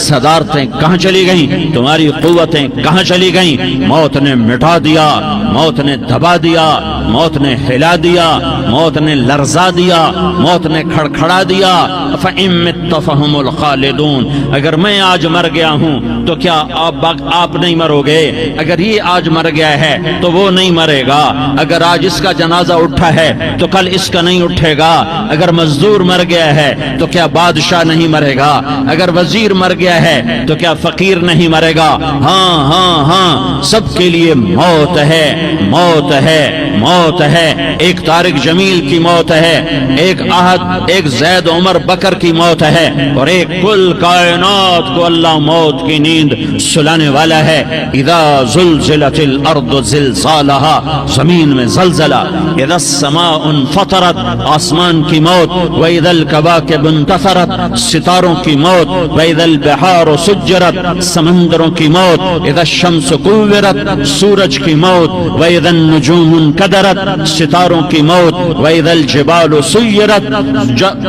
صدارتیں کہاں چلی گئیں، تمہاری قوتیں کہاں چلی گئیں؟ موت نے مٹا دیا، موت نے دبا دیا، موت نے ہلا دیا، موت نے لرزا دیا، موت نے کھڑکھڑا دیا۔ فَإِن مِتَّ فَهُمُ الْخَالِدُونَ، اگر میں آج مر گیا ہوں تو کیا آپ نہیں مرو گے؟ اگر یہ آج مر گیا ہے تو وہ نہیں مرے گا، اگر آج اس کا جنازہ اٹھا ہے تو کل اس کا نہیں اٹھے گا، اگر مزدور مر گیا ہے تو کیا بادشاہ نہیں مرے گا، اگر وزیر مر گیا ہے تو کیا فقیر نہیں مرے گا؟ ہاں ہاں ہاں، سب کے لیے موت ہے، موت ہے، موت ہے۔ ایک طارق جمیل کی موت ہے، ایک احد، ایک زید عمر بکر کی موت ہے، اور ایک کل کائنات کو اللہ موت کی نیند سلانے والا ہے۔ اذا زلزلت الارض زلزالها، زمین میں زلزلہ، اذا السماء انفطرت، آسمان کی موت، واذا الكواكب انتثرت، ستاروں کی موت، واذا البحار سجرت، سمندروں کی موت، اذا الشمس كورت، سورج کی موت، واذا النجوم انكدرت، ستاروں کی موت، واذا الجبال سيرت،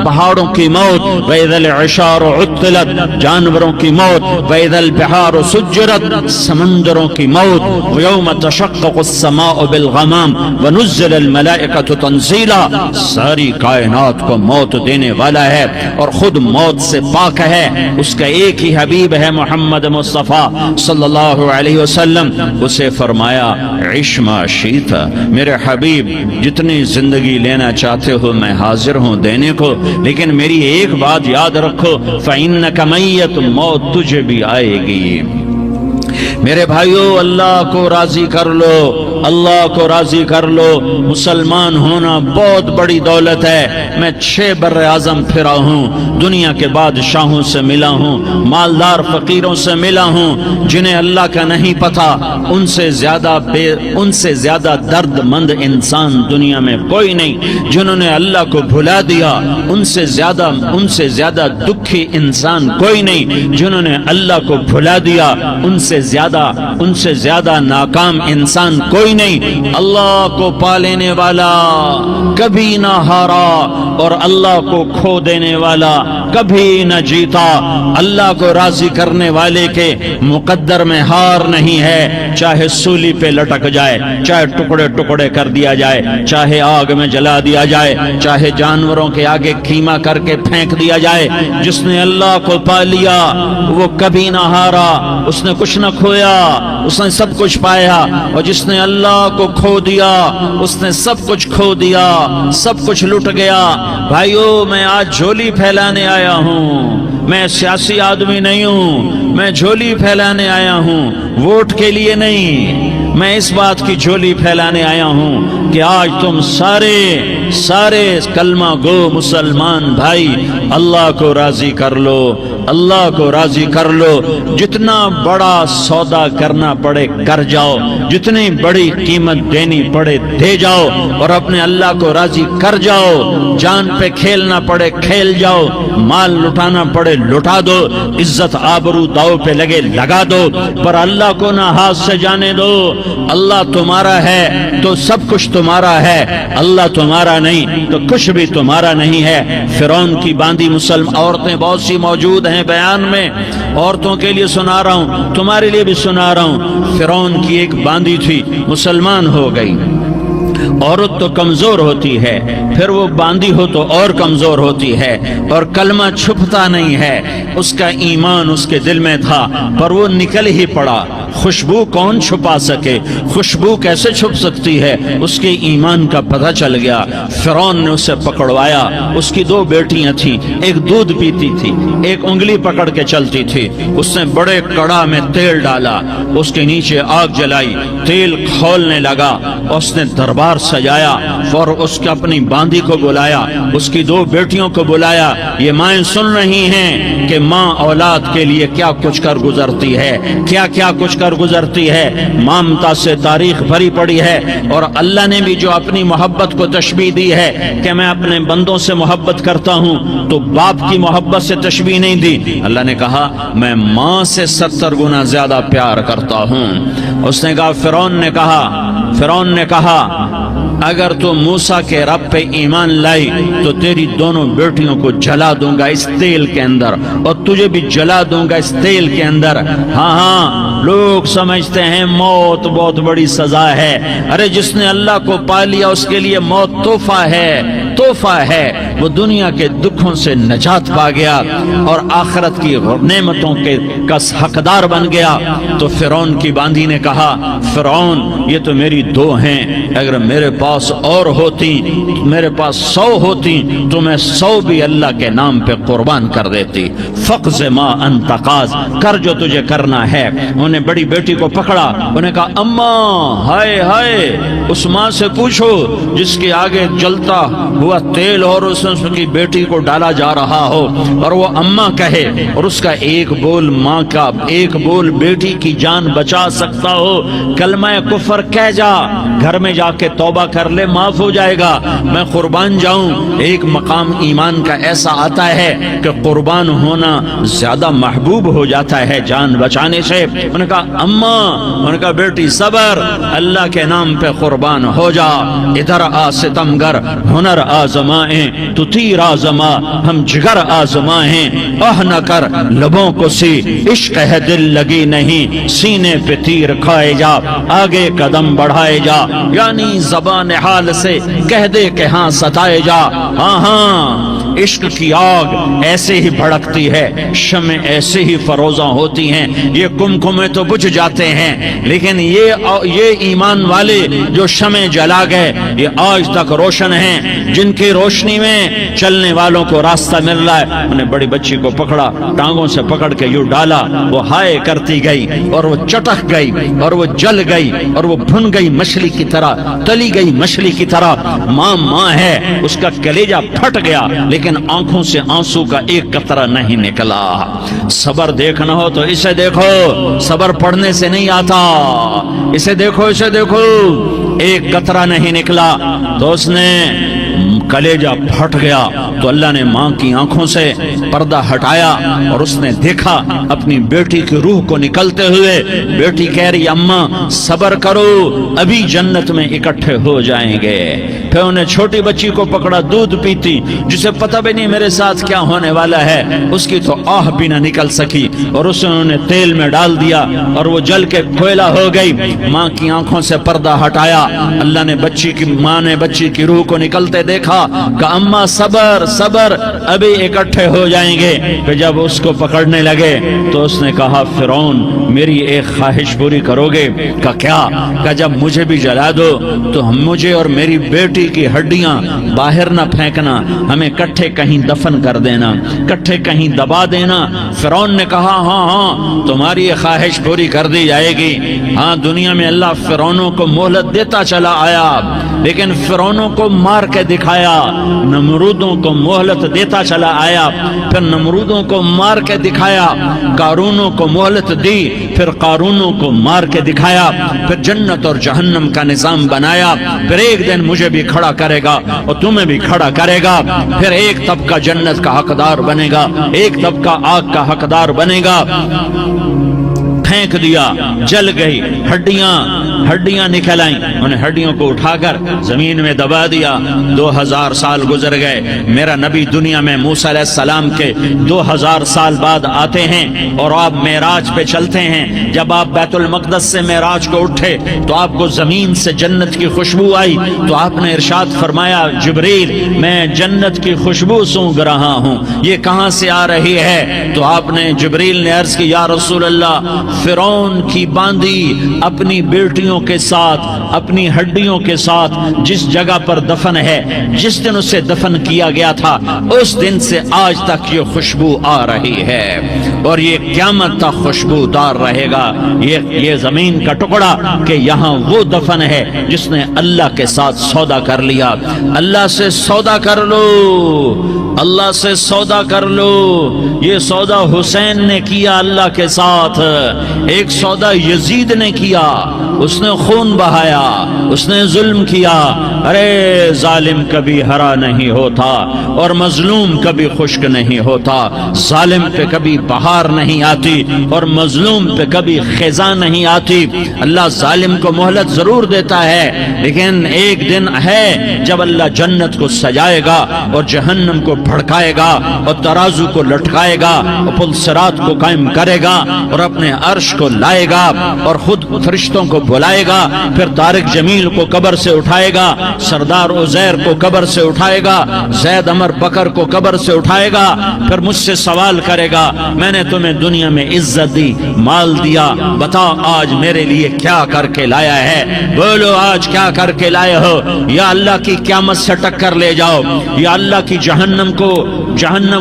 پہاڑوں کی موت، واذا العشار عطلت، جانوروں کی موت، واذا البحار سجرت، سمندروں کی موت، ويوم تشقق السماء بالغمام ونزل الملائكة تنزيلا، ساری کائنات کو موت دینے والا ہے اور خود موت سے پاک ہے۔ اس کا ایک ہی حبیب ہے محمد مصطفیٰ صلی اللہ علیہ وسلم، اسے فرمایا عش ما شئت، میرے حبیب جتنی زندگی لینا چاہتے ہو میں حاضر ہوں دینے کو، لیکن میری ایک بات یاد رکھو، فإنک میت، موت تجھے بھی آئے گی۔ میرے بھائیو، اللہ کو راضی کر لو، اللہ کو راضی کر لو۔ مسلمان ہونا بہت بڑی دولت ہے۔ میں 6 بر اعظم پھرا ہوں، دنیا کے بادشاہوں سے ملا ہوں، مالدار فقیروں سے ملا ہوں، جنہیں اللہ کا نہیں پتا، ان سے زیادہ درد مند انسان دنیا میں کوئی نہیں۔ جنہوں نے اللہ کو بھلا دیا ان سے زیادہ دکھی انسان کوئی نہیں۔ جنہوں نے اللہ کو بھلا دیا ان سے زیادہ ناکام انسان کوئی نہیں۔ اللہ کو پا لینے والا کبھی نہ ہارا اور اللہ کو کھو دینے والا کبھی نہ جیتا۔ اللہ کو راضی کرنے والے کے مقدر میں ہار نہیں ہے، چاہے سولی پہ لٹک جائے، چاہے ٹکڑے ٹکڑے کر دیا جائے، چاہے آگ میں جلا دیا جائے، چاہے جانوروں کے آگے کیما کر کے پھینک دیا جائے۔ جس نے اللہ کو پا لیا وہ کبھی نہ ہارا، اس نے کچھ نہ کھویا، اس نے سب کچھ پایا، اور جس نے اللہ کو کھو دیا اس نے سب کچھ کھو دیا، سب کچھ لٹ گیا۔ بھائیو، میں آج جھولی پھیلانے آیا ہوں، میں سیاسی آدمی نہیں ہوں، میں جھولی پھیلانے آیا ہوں، ووٹ کے لیے نہیں۔ میں اس بات کی جھولی پھیلانے آیا ہوں کہ آج تم سارے کلمہ گو مسلمان بھائی اللہ کو راضی کر لو، اللہ کو راضی کر لو۔ جتنا بڑا سودا کرنا پڑے کر جاؤ، جتنی بڑی قیمت دینی پڑے دے جاؤ، اور اپنے اللہ کو راضی کر جاؤ۔ جان پہ کھیلنا پڑے کھیل جاؤ، مال لٹانا پڑے لٹا دو، عزت آبرو داؤ پہ لگے لگا دو، پر اللہ کو نہ ہاتھ سے جانے دو۔ اللہ تمہارا ہے تو سب کچھ تمہارا ہے، اللہ تمہارا نہیں تو کچھ بھی تمہارا نہیں ہے۔ فرعون کی باندھی مسلم عورتیں بہت سی موجود ہیں بیان میں، عورتوں کے لیے سنا رہا ہوں، تمہارے لیے بھی سنا رہا ہوں۔ فرعون کی ایک باندھی تھی، مسلمان ہو گئی۔ عورت تو کمزور ہوتی ہے، پھر وہ باندھی ہو تو اور کمزور ہوتی ہے، اور کلمہ چھپتا نہیں ہے۔ اس کا ایمان اس کے دل میں تھا پر وہ نکل ہی پڑا۔ خوشبو کون چھپا سکے، خوشبو کیسے چھپ سکتی ہے؟ اس کے ایمان کا پتہ چل گیا۔ فرعون نے اسے پکڑوایا۔ اس کی 2 بیٹیاں تھیں، ایک دودھ پیتی تھی، ایک انگلی پکڑ کے چلتی تھی۔ اس نے بڑے کڑا میں تیل ڈالا، اس کے نیچے آگ جلائی، تیل کھولنے لگا، اس نے دربار سجایا اور اس کے اپنی باندھی کو بلایا، اس کی 2 بیٹیوں کو بلایا۔ یہ مائیں سن رہی ہیں کہ ماں اولاد کے لیے کیا کچھ کر گزرتی ہے، کیا کیا کچھ کر گزرتی ہے۔ مامتا سے تاریخ بھری پڑی ہے، اور اللہ نے بھی جو اپنی محبت کو تشبیہ دی ہے کہ میں اپنے بندوں سے محبت کرتا ہوں، تو باپ کی محبت سے تشبیہ نہیں دی۔ اللہ نے کہا میں ماں سے 70 گنا زیادہ پیار کرتا ہوں۔ اس نے کہا فرعون نے کہا اگر تو موسیٰ کے رب پہ ایمان لائی تو تیری دونوں بیٹیوں کو جلا دوں گا اس تیل کے اندر، اور تجھے بھی جلا دوں گا اس تیل کے اندر۔ ہاں لوگ سمجھتے ہیں موت بہت بڑی سزا ہے، ارے جس نے اللہ کو پا لیا اس کے لیے موت تحفہ ہے، تحفہ ہے۔ وہ دنیا کے دکھوں سے نجات پا گیا اور آخرت کی نعمتوں کے کا حقدار بن گیا۔ تو فرعون کی باندھی نے کہا، فرعون یہ تو میری دو ہیں، اگر میرے پاس اور ہوتی، میرے پاس 100 ہوتی تو میں 100 بھی اللہ کے نام پہ قربان کر دیتی۔ فقض ما انت قاض، کر جو تجھے کرنا ہے۔ انہوں نے بڑی بیٹی کو پکڑا، انہیں کہا اماں ہائے ہائے، اس ماں سے پوچھو جس کے آگے جلتا ہوا تیل اور اس کی بیٹی کو ڈالا جا رہا ہو اور وہ اماں کہے، اور اس کا ایک بول ماں کا، ایک بول بیٹی کی جان بچا سکتا ہو، کلمہ کفر کہہ جا، گھر میں جا کے توبہ کر لے، معاف ہو جائے گا، میں قربان جاؤں۔ ایک مقام ایمان کا ایسا آتا ہے کہ قربان ہونا زیادہ محبوب ہو جاتا ہے جان بچانے سے۔ انہوں نے کہا اماں، انہوں نے کہا بیٹی صبر، اللہ کے نام پہ قربان ہو جا۔ ادھر آ ستمگر، ہنر آزمائیں تو تیر آزما، ہم جگر آزمائیں، آہ نہ کر لبوں کو سی، عشق ہے دل لگی نہیں، سینے پہ تیر کھائے جا، آگے قدم بڑھائے جا، یعنی زبان حال سے کہہ دے کہ ہاں ستائے جا۔ ہاں ہاں عشق کی آگ ایسے ہی بھڑکتی ہے، شمع ایسے ہی فروزاں ہوتی ہیں، یہ کمکمے تو بجھ جاتے ہیں، لیکن یہ ایمان والے جو شمع جلا گئے یہ آج تک روشن ہیں، جن کی روشنی میں چلنے والوں کو راستہ مل رہا ہے۔ انہوں نے بڑی بچی کو پکڑا، ٹانگوں سے پکڑ کے یوں ڈالا، وہ ہائے کرتی گئی اور وہ چٹک گئی اور وہ جل گئی اور وہ بھن گئی مچھلی کی طرح، تلی گئی مچھلی کی طرح۔ ماں ماں ہے، اس کا کلیجہ پھٹ گیا لیکن آنکھوں سے آنسو کا ایک قطرہ نہیں نکلا۔ صبر دیکھنا ہو تو اسے دیکھو، صبر پڑھنے سے نہیں آتا، اسے دیکھو، اسے دیکھو، ایک قطرہ نہیں نکلا تو اس نے کلیجہ پھٹ گیا۔ تو اللہ نے ماں کی آنکھوں سے پردہ ہٹایا اور اس نے دیکھا اپنی بیٹی کی روح کو نکلتے ہوئے۔ بیٹی کہہ رہی اماں صبر کرو، ابھی جنت میں اکٹھے ہو جائیں گے۔ پھر انہیں چھوٹی بچی کو پکڑا، دودھ پیتی، جسے پتہ بھی نہیں میرے ساتھ کیا ہونے والا ہے، اس کی تو آہ بھی نہ نکل سکی، اور اسے انہوں نے تیل میں ڈال دیا اور وہ جل کے کوئلہ ہو گئی۔ ماں کی آنکھوں سے پردہ ہٹایا، اللہ نے ماں نے بچی کی روح کو نکلتے دیکھا کہ اماں صبر صبر، ابھی اکٹھے ہو جائیں گے۔ پھر جب اس کو پکڑنے لگے تو اس نے کہا فرعون میری ایک خواہش پوری کرو گے؟ کہ کیا؟ کہ جب مجھے بھی جلا دو تو مجھے اور میری بیٹی کی ہڈیاں باہر نہ پھینکنا، ہمیں کٹھے کہیں دفن کر دینا، کٹھے کہیں دبا دینا۔ فرعون نے کہا ہاں ہاں تمہاری یہ خواہش پوری کر دی جائے گی۔ ہاں دنیا میں اللہ فرعونوں کو مہلت دیتا چلا آیا، لیکن فرعونوں کو مار کے دکھایا، نمرودوں کو مہلت دیتا چلا آیا، پھر نمرودوں کو مار کے دکھایا، قارونوں کو مہلت دی، پھر قارونوں کو مار کے دکھایا، پھر جنت اور جہنم کا نظام بنایا، پھر ایک دن مجھے بھی کھڑا کرے گا اور تمہیں بھی کھڑا کرے گا، پھر ایک طبقہ جنت کا حقدار بنے گا، ایک طبقہ آگ کا حقدار بنے گا۔ پھینک دیا، جل گئی، ہڈیاں نکل آئیں، انہیں ہڈیوں کو اٹھا کر زمین میں دبا دیا۔ 2000 سال گزر گئے، میرا نبی دنیا میں موسیٰ علیہ السلام کے 2000 سال بعد آتے ہیں اور آپ معراج پہ چلتے ہیں۔ جب آپ بیت المقدس سے معراج کو اٹھے تو آپ کو زمین سے جنت کی خوشبو آئی، تو آپ نے ارشاد فرمایا جبریل میں جنت کی خوشبو سونگھ رہا ہوں، یہ کہاں سے آ رہی ہے؟ تو آپ نے جبریل نے عرض کی یا رسول اللہ فرعون کی باندھی اپنی بیٹیوں کے ساتھ، اپنی ہڈیوں کے ساتھ جس جگہ پر دفن ہے، جس دن اسے دفن کیا گیا تھا اس دن سے آج تک یہ خوشبو آ رہی ہے، اور یہ قیامت تک خوشبو دار رہے گا۔ یہ زمین کا ٹکڑا کہ یہاں وہ دفن ہے جس نے اللہ کے ساتھ سودا کر لیا۔ اللہ سے سودا کر لو، اللہ سے سودا کر لو۔ یہ سودا حسین نے کیا اللہ کے ساتھ، ایک سودا یزید نے کیا، اس نے خون بہایا، اس نے ظلم کیا۔ ارے ظالم کبھی ہرا نہیں ہوتا اور مظلوم کبھی خشک نہیں ہوتا، ظالم پہ کبھی بہار نہیں آتی اور مظلوم پہ کبھی خزاں نہیں آتی۔ اللہ ظالم کو مہلت ضرور دیتا ہے، لیکن ایک دن ہے جب اللہ جنت کو سجائے گا اور جہنم کو بھڑکائے گا اور ترازو کو لٹکائے گا اور پل صراط کو قائم کرے گا اور اپنے عرش کو لائے گا اور خود فرشتوں کو بلائے گا، پھر طارق جمیل کو قبر سے اٹھائے گا، سردار عزیر کو قبر سے اٹھائے گا، زید عمر بکر کو قبر سے اٹھائے گا، پھر مجھ سے سوال کرے گا میں نے تمہیں دنیا میں عزت دی، مال دیا، بتا آج میرے لیے کیا کر کے لایا ہے؟ بولو آج کیا کر کے لائے ہو؟ یا اللہ کی قیامت سے ٹکر لے جاؤ، یا اللہ کی جہنم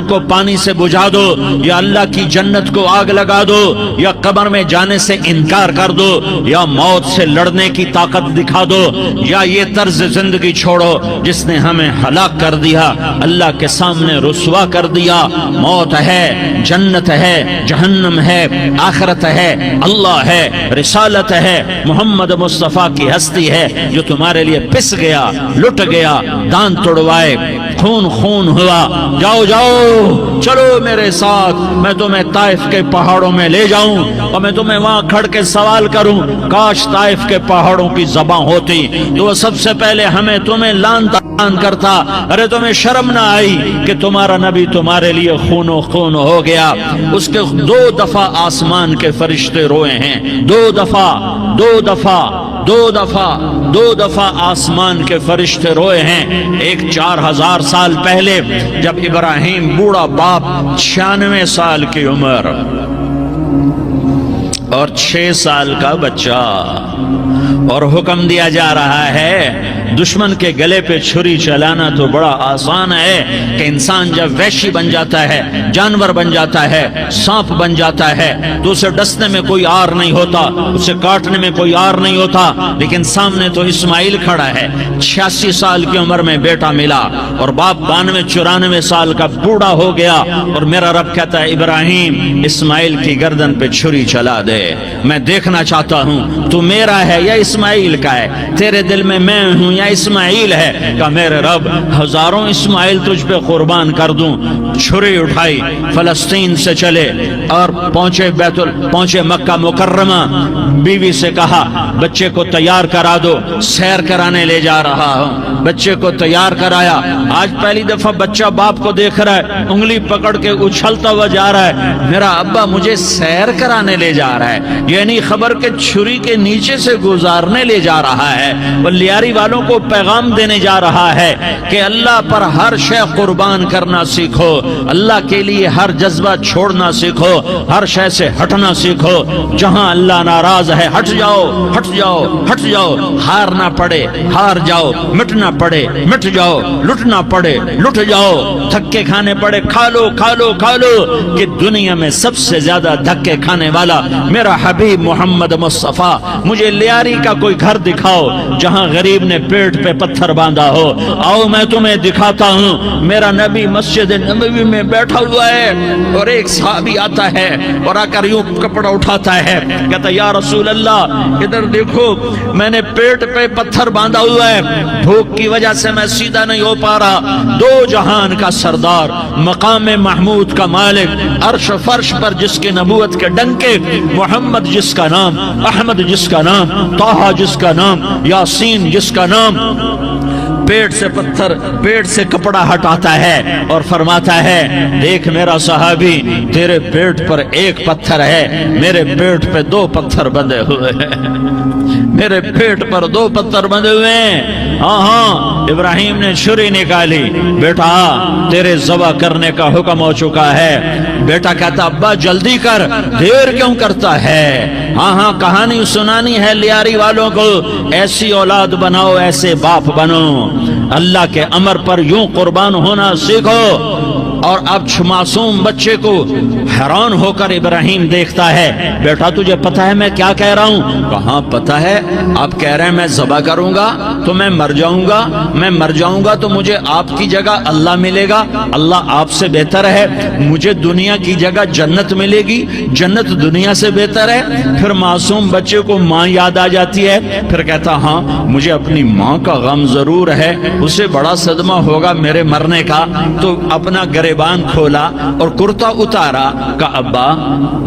کو پانی سے بجھا دو، یا اللہ کی جنت کو آگ لگا دو، یا قبر میں جانے سے انکار کر دو، یا موت سے لڑنے کی طاقت دکھا دو، یا یہ طرز زندگی چھوڑو جس نے ہمیں ہلاک کر دیا، اللہ کے سامنے رسوا کر دیا۔ موت ہے، جنت ہے، جہنم ہے، آخرت ہے، اللہ ہے، رسالت ہے، محمد مصطفیٰ کی ہستی ہے جو تمہارے لیے پس گیا، لٹ گیا، دان توڑوائے، خون ہوا۔ جاؤ جاؤ چلو میرے ساتھ، میں تمہیں طائف کے پہاڑوں میں لے جاؤں اور میں تمہیں وہاں کھڑ کے سوال کروں، کاش طائف کے پہاڑوں کی زباں ہوتی تو وہ سب سے پہلے ہمیں تمہیں لان تان کرتا۔ ارے تمہیں شرم نہ آئی کہ تمہارا نبی تمہارے لیے خون و خون ہو گیا؟ اس کے 2 دفعہ آسمان کے فرشتے روئے ہیں، 2 دفعہ آسمان کے فرشتے روئے ہیں۔ ایک 4000 سال پہلے جب ابراہیم بوڑھا باپ، 96 سال کی عمر اور 6 سال کا بچہ، اور حکم دیا جا رہا ہے دشمن کے گلے پہ چھری چلانا تو بڑا آسان ہے کہ انسان جب وحشی بن جاتا ہے، جانور بن جاتا ہے، سانپ بن جاتا ہے تو اسے ڈسنے میں کوئی آر نہیں ہوتا، اسے کاٹنے میں کوئی آر نہیں ہوتا، لیکن سامنے تو اسماعیل کھڑا ہے، 86 سال کی عمر میں بیٹا ملا اور باپ 92-94 سال کا بوڑھا ہو گیا، اور میرا رب کہتا ہے ابراہیم اسماعیل کی گردن پہ چھری چلا دے، میں دیکھنا چاہتا ہوں تو میرا ہے یا اسماعیل کا ہے، تیرے دل میں میں ہوں یا اسماعیل ہے؟ کہ میرے رب ہزاروں اسماعیل تجھ پہ قربان کر دوں۔ چھری اٹھائی، فلسطین سے چلے اور پہنچے مکہ مکرمہ، بیوی سے کہا بچے کو تیار کرا دو، سیر کرانے لے جا رہا ہوں، بچے کو تیار کرایا۔ آج پہلی دفعہ بچہ باپ کو دیکھ رہا ہے، انگلی پکڑ کے اچھلتا ہوا جا رہا ہے، میرا ابا مجھے سیر کرانے لے جا رہا ہے، یعنی خبر کے چھری کے نیچے سے گزارنے لے جا رہا ہے۔ وہ لیاری والوں کو پیغام دینے جا رہا ہے کہ اللہ پر ہر شے قربان کرنا سیکھو، اللہ کے لیے ہر جذبہ چھوڑنا سیکھو، ہر شے سے ہٹنا سیکھو، جہاں اللہ ناراض ہے ہٹ جاؤ، ہٹ جاؤ، ہٹ جاؤ، ہارنا پڑے ہار جاؤ، مٹنا پڑے مٹ جاؤ، لٹنا پڑے لٹ جاؤ، دھکے کھانے پڑے کھا لو کھا لو کھا لو، کہ دنیا میں سب سے زیادہ دھکے کھانے والا میرا حبیب محمد مصطفیٰ۔ مجھے لیاری کا کوئی گھر دکھاؤ جہاں غریب نے پیٹ پہ پتھر باندھا ہو، آؤ میں تمہیں دکھاتا ہوں۔ میرا نبی مسجد نبوی میں بیٹھا ہوا ہے اور ایک صحابی آتا ہے اور آ کر یوں کپڑا اٹھاتا ہے، کہتا یا رسول اللہ ادھر دیکھو، میں نے پیٹ پہ پتھر باندھا ہوا ہے، بھوک کی وجہ سے میں سیدھا نہیں ہو پا رہا۔ 2 جہان کا سردار، مقام محمود کا مالک، عرش فرش پر جس کے نبوت کے ڈنکے، محمد جس کا نام، احمد جس کا نام، طٰہٰ جس کا نام، یاسین جس کا نام، پیٹ سے پتھر، پیٹ سے کپڑا ہٹاتا ہے اور فرماتا ہے دیکھ میرا صحابی، تیرے پیٹ پر 1 پتھر ہے، میرے پیٹ پہ 2 پتھر بندھے ہوئے ہیں، میرے پیٹ پر 2 پتھر بندھے ہوئے ہیں۔ ہاں ابراہیم نے چھری نکالی، بیٹا تیرے ذبح کرنے کا حکم ہو چکا ہے۔ بیٹا کہتا ابا جلدی کر، دیر کیوں کرتا ہے؟ ہاں کہانی سنانی ہے لیاری والوں کو، ایسی اولاد بناؤ، ایسے باپ بنو، اللہ کے امر پر یوں قربان ہونا سیکھو۔ اور اب معصوم بچے کو حیران ہو کر ابراہیم دیکھتا ہے، بیٹا تجھے پتا ہے میں کیا کہہ رہا ہوں؟ کہاں پتا ہے، آپ کہہ رہے ہیں میں ذبح کروں گا تو میں مر جاؤں گا، میں مر جاؤں گا تو مجھے آپ کی جگہ اللہ ملے گا، اللہ آپ سے بہتر ہے، مجھے دنیا کی جگہ جنت ملے گی، جنت دنیا سے بہتر ہے۔ پھر معصوم بچے کو ماں یاد آ جاتی ہے، پھر کہتا ہاں مجھے اپنی ماں کا غم ضرور ہے، اسے بڑا صدمہ ہوگا میرے مرنے کا۔ تو اپنا گریبان کھولا اور کرتا اتارا، کہا ابا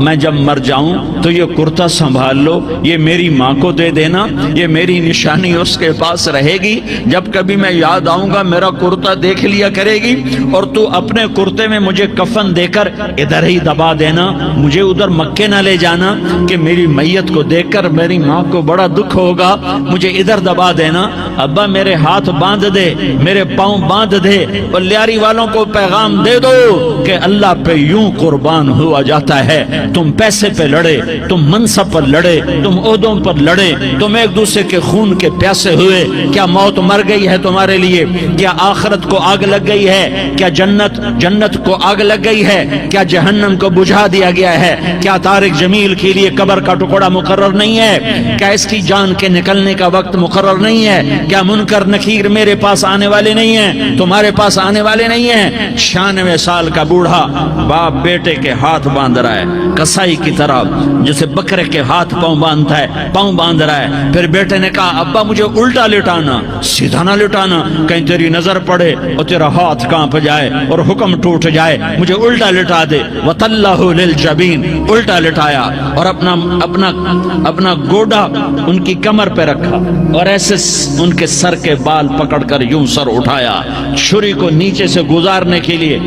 میں جب مر جاؤں تو یہ کرتا سنبھال لو، یہ میری ماں کو دے دینا، یہ میری نشانی اس کے پاس رہے گی، جب کبھی میں یاد آؤں گا میرا کرتا دیکھ لیا کرے گی، اور تو اپنے کرتے میں مجھے کفن دے کر ادھر ہی دبا دینا، مجھے ادھر مکے نہ لے جانا کہ میری میت کو دیکھ کر میری ماں کو بڑا دکھ ہوگا، مجھے ادھر دبا دینا۔ ابا میرے ہاتھ باندھ دے، میرے پاؤں باندھ دے، اور لیاری والوں کو پیغام دے دو کہ اللہ پہ یوں قربان ہوا جاتا ہے۔ تم پیسے پہ لڑے، تم منصب پر لڑے، تم عہدوں پر لڑے، تم ایک دوسرے کے خون کے پیاسے ہوئے، کیا موت مر گئی ہے تمہارے لیے؟ کیا آخرت کو آگ لگ گئی ہے؟ کیا جنت کو آگ لگ گئی ہے؟ کیا جہنم کو بجھا دیا گیا ہے؟ کیا طارق جمیل کے لیے قبر کا ٹکڑا مقرر نہیں ہے؟ کیا اس کی جان کے نکلنے کا وقت مقرر نہیں ہے؟ کیا منکر نکیر میرے پاس آنے والے نہیں ہیں، تمہارے پاس آنے والے نہیں ہیں؟ 96 سال کا بوڑھا باپ بیٹے کے ہاتھ باندھ رہا ہے کسائی کی طرح، جسے بکرے کے ہاتھ پاؤں باندھتا ہے، پاؤں باندھ رہا ہے۔ پھر بیٹے نے کہا ابا مجھے الٹا لٹانا، سیدھا نہ لٹانا، کہیں تیری نظر پڑے اور تیرا ہاتھ کانپ جائے اور حکم ٹوٹ جائے، مجھے الٹا لٹا دے۔ وَتَلَّهُ لِلْجَبِينِ، الٹا لٹایا اور اپنا گوڈا ان کی کمر پہ رکھا اور ایسے ان کے سر کے بال پکڑ کر یوں سر اٹھایا، چھری کو نیچے سے گزارنے کے لیے،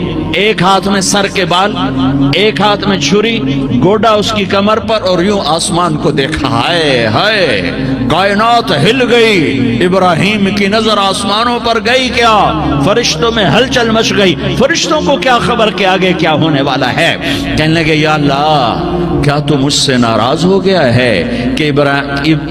ایک ہاتھ میں سر کے بال، ایک ہاتھ میں چھری، گوڈا اس کی کمر پر، اور یوں آسمان کو دیکھا۔ ہائے ہائے، کائنات ہل گئی، ابراہیم کی نظر آسمانوں پر گئی، کیا فرشتوں میں ہلچل مچ گئی، فرشتوں کو کیا خبر کہ آگے کیا ہونے والا ہے۔ کہنے لگے یا اللہ کیا تو مجھ سے ناراض ہو گیا ہے کہ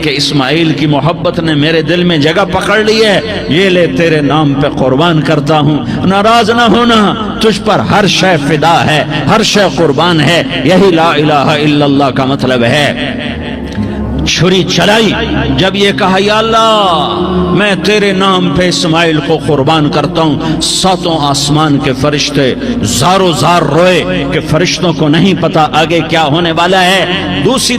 اسماعیل کی محبت نے میرے دل میں جگہ پکڑ لی ہے، یہ لے تیرے نام پہ قربان کرتا ہوں۔ ناراض نہ ہونا، تجھ پر ہر شے فدا ہے، ہر شے قربان ہے، یہی لا الہ الا اللہ کا مطلب ہے۔ چھری چلائی، جب یہ کہا یا اللہ میں تیرے نام پہ اسماعیل کو قربان کرتا ہوں، ساتوں آسمان کے فرشتے زارو زار روئے کہ فرشتوں کو نہیں پتا آگے کیا ہونے والا ہے۔ دوسری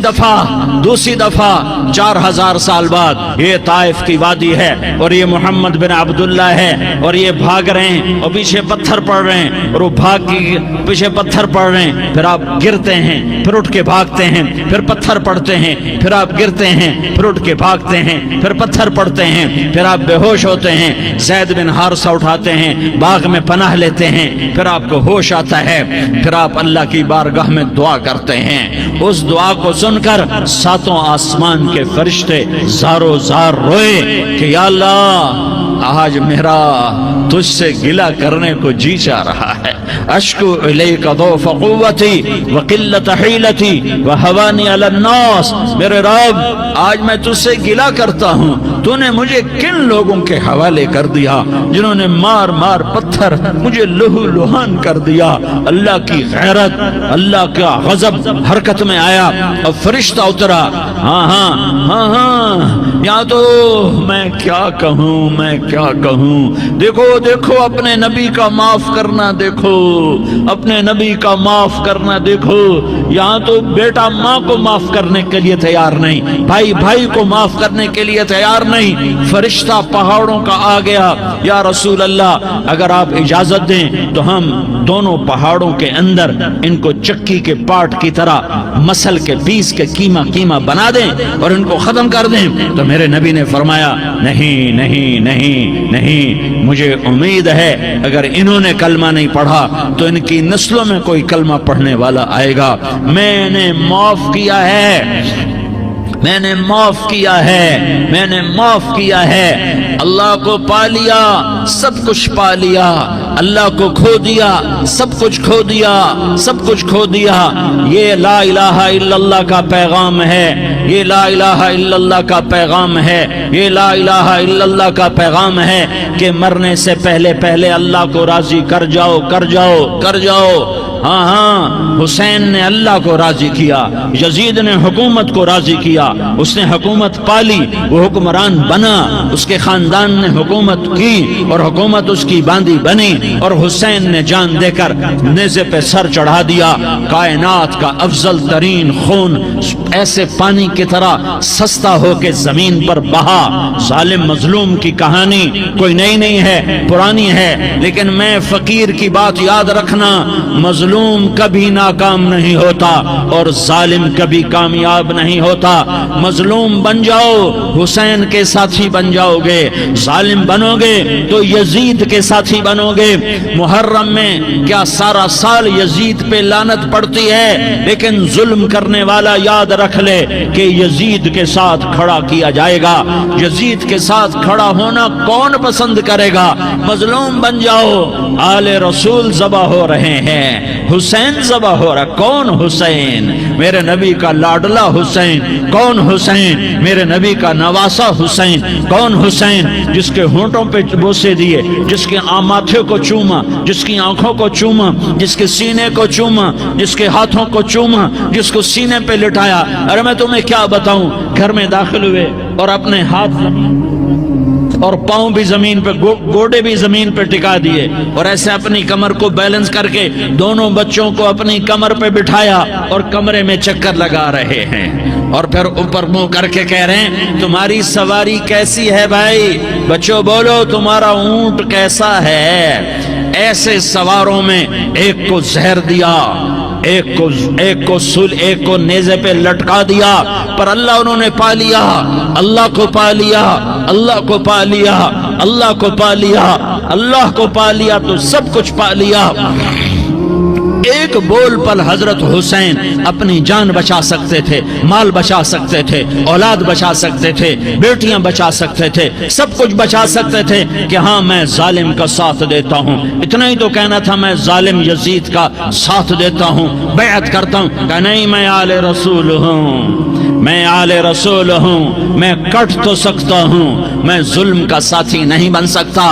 دفعہ 4000 سال بعد یہ طائف کی وادی ہے اور یہ محمد بن عبداللہ ہے اور یہ بھاگ رہے ہیں اور پیچھے پتھر پڑ رہے ہیں، اور وہ بھاگ کے پیچھے پتھر پڑ رہے ہیں، پھر آپ گرتے ہیں، پھر اٹھ کے بھاگتے ہیں، پھر پتھر پڑتے ہیں، پھر آپ گرتے ہیں، پھر اٹھ کے بھاگتے ہیں، پھر پتھر پڑتے ہیں، پھر آپ بے ہوش ہوتے ہیں، زید بن حارثہ اٹھاتے ہیں، باغ میں پناہ لیتے ہیں، پھر آپ کو ہوش آتا ہے، پھر آپ اللہ کی بارگاہ میں دعا کرتے ہیں۔ اس دعا کو سن کر ساتوں آسمان کے فرشتے زارو زار روئے کہ یا اللہ آج میرا تجھ سے گلہ کرنے کو جی چاہ رہا ہے۔ اشکو الیک ضعف قوتی وقلت حیلتی وہوانی علی الناس، میرے رب آج میں تجھ سے گلہ کرتا ہوں، تو نے مجھے کن لوگوں کے حوالے کر دیا جنہوں نے مار مار پتھر مجھے لہو لہان کر دیا۔ اللہ کی غیرت، اللہ کا غضب حرکت میں آیا اور فرشتہ اترا۔ ہاں ہاں ہاں ہاں، یا تو میں کیا کہوں، دیکھو دیکھو اپنے نبی کا معاف کرنا، دیکھو اپنے نبی کا معاف کرنا، دیکھو یہاں تو بیٹا ماں کو معاف کرنے کے لیے تیار نہیں، بھائی بھائی کو معاف کرنے کے لیے تیار نہیں۔ فرشتہ پہاڑوں کا آ گیا، یا رسول اللہ اگر آپ اجازت دیں تو ہم دونوں پہاڑوں کے اندر ان کو چکی کے پاٹ کی طرح مسل کے پیس کے کیما بنا دیں اور ان کو ختم کر دیں۔ تو میرے نبی نے فرمایا نہیں نہیں نہیں نہیں، مجھے امید ہے اگر انہوں نے کلمہ نہیں پڑھا تو ان کی نسلوں میں کوئی کلمہ پڑھنے والا آئے گا۔ میں نے معاف کیا ہے، میں نے معاف کیا ہے، میں نے معاف کیا ہے۔ اللہ کو پا لیا، سب کچھ پا لیا، اللہ کو کھو دیا، سب کچھ کھو دیا، سب کچھ کھو دیا۔ یہ لا الہ الا اللہ کا پیغام ہے، یہ لا الہ الا اللہ کا پیغام ہے، یہ لا الہ الا اللہ کا پیغام ہے کہ مرنے سے پہلے پہلے اللہ کو راضی کر جاؤ، کر جاؤ، کر جاؤ۔ ہاں ہاں، حسین نے اللہ کو راضی کیا، یزید نے حکومت کو راضی کیا، اس نے حکومت پالی، وہ حکمران بنا، اس کے خاندان نے حکومت کی اور حکومت اس کی باندھی بنی، اور حسین نے جان دے کر نیزے پہ سر چڑھا دیا۔ کائنات کا افضل ترین خون ایسے پانی کی طرح سستا ہو کے زمین پر بہا۔ ظالم مظلوم کی کہانی کوئی نئی نہیں ہے، پرانی ہے، لیکن میں فقیر کی بات یاد رکھنا، مظلوم کبھی ناکام نہیں ہوتا اور ظالم کبھی کامیاب نہیں ہوتا۔ مظلوم بن جاؤ، حسین کے ساتھی بن جاؤ گے، ظالم بنو گے تو یزید کے ساتھی بنو گے۔ محرم میں کیا سارا سال یزید پہ لعنت پڑتی ہے، لیکن ظلم کرنے والا یاد رکھ لے کہ یزید کے ساتھ کھڑا کیا جائے گا۔ یزید کے ساتھ کھڑا ہونا کون پسند کرے گا؟ مظلوم بن جاؤ۔ آل رسول ذبح ہو رہے ہیں، حسین ذبح ہو رہا۔ کون حسین؟ میرے نبی کا لاڈلا حسین۔ کون حسین؟ میرے نبی کا نواسا حسین۔ کون حسین؟ جس کے ہونٹوں پہ بوسے دیے، جس کے ماتھے کو چوما، جس کی آنکھوں کو چوما، جس کے سینے کو چوما، جس کے ہاتھوں کو چوما، جس کو سینے پہ لٹایا۔ ارے میں تمہیں کیا بتاؤں، گھر میں داخل ہوئے اور اپنے ہاتھ اور پاؤں بھی زمین پہ، گوڑے بھی زمین پہ ٹکا دیے، اور ایسے اپنی کمر کو بیلنس کر کے دونوں بچوں کو اپنی کمر پہ بٹھایا اور کمرے میں چکر لگا رہے ہیں، اور پھر اوپر منہ کر کے کہہ رہے ہیں تمہاری سواری کیسی ہے بھائی؟ بچوں بولو تمہارا اونٹ کیسا ہے؟ ایسے سواروں میں ایک کو زہر دیا، ایک کو نیزے پہ لٹکا دیا، پر اللہ انہوں نے پا لیا، اللہ کو پا لیا، اللہ کو پا لیا، اللہ کو پا لیا، اللہ کو پا لیا تو سب کچھ پا لیا۔ ایک بول پل حضرت حسین اپنی جان بچا سکتے تھے، مال بچا سکتے تھے، اولاد بچا سکتے تھے، بیٹیاں بچا سکتے تھے، سب کچھ بچا سکتے تھے کہ ہاں میں ظالم کا ساتھ دیتا ہوں۔ اتنا ہی تو کہنا تھا میں ظالم یزید کا ساتھ دیتا ہوں، بیعت کرتا ہوں، کہ نہیں میں آل رسول ہوں، میں آل رسول ہوں، میں کٹ تو سکتا ہوں، میں ظلم کا ساتھی نہیں بن سکتا۔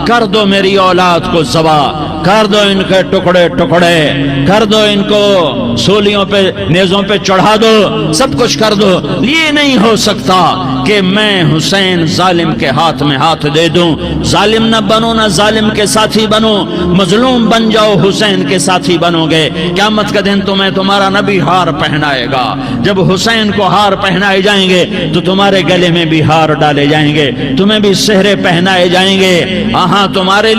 کر دو میری اولاد کو ذبح، کر دو ان کے ٹکڑے ٹکڑے، کر دو ان کو سولیوں پہ نیزوں پہ چڑھا دو، سب کچھ کر دو۔ یہ نہیں ہو سکتا کہ میں حسین ظالم کے ہاتھ میں ہاتھ دے دوں۔ ظالم نہ بنو، نہ ظالم کے ساتھی بنو، مظلوم بن جاؤ، حسین کے ساتھی بنو گے۔ قیامت کا دن تمہیں تمہارا نبی ہار پہنائے گا۔ جب حسین کو ہار پہنائے جائیں گے تو تمہارے گلے میں بھی ہار ڈالے جائیں گے، تمہیں بھی سہرے پہنائے جائیں گے۔ ہاں تمہارے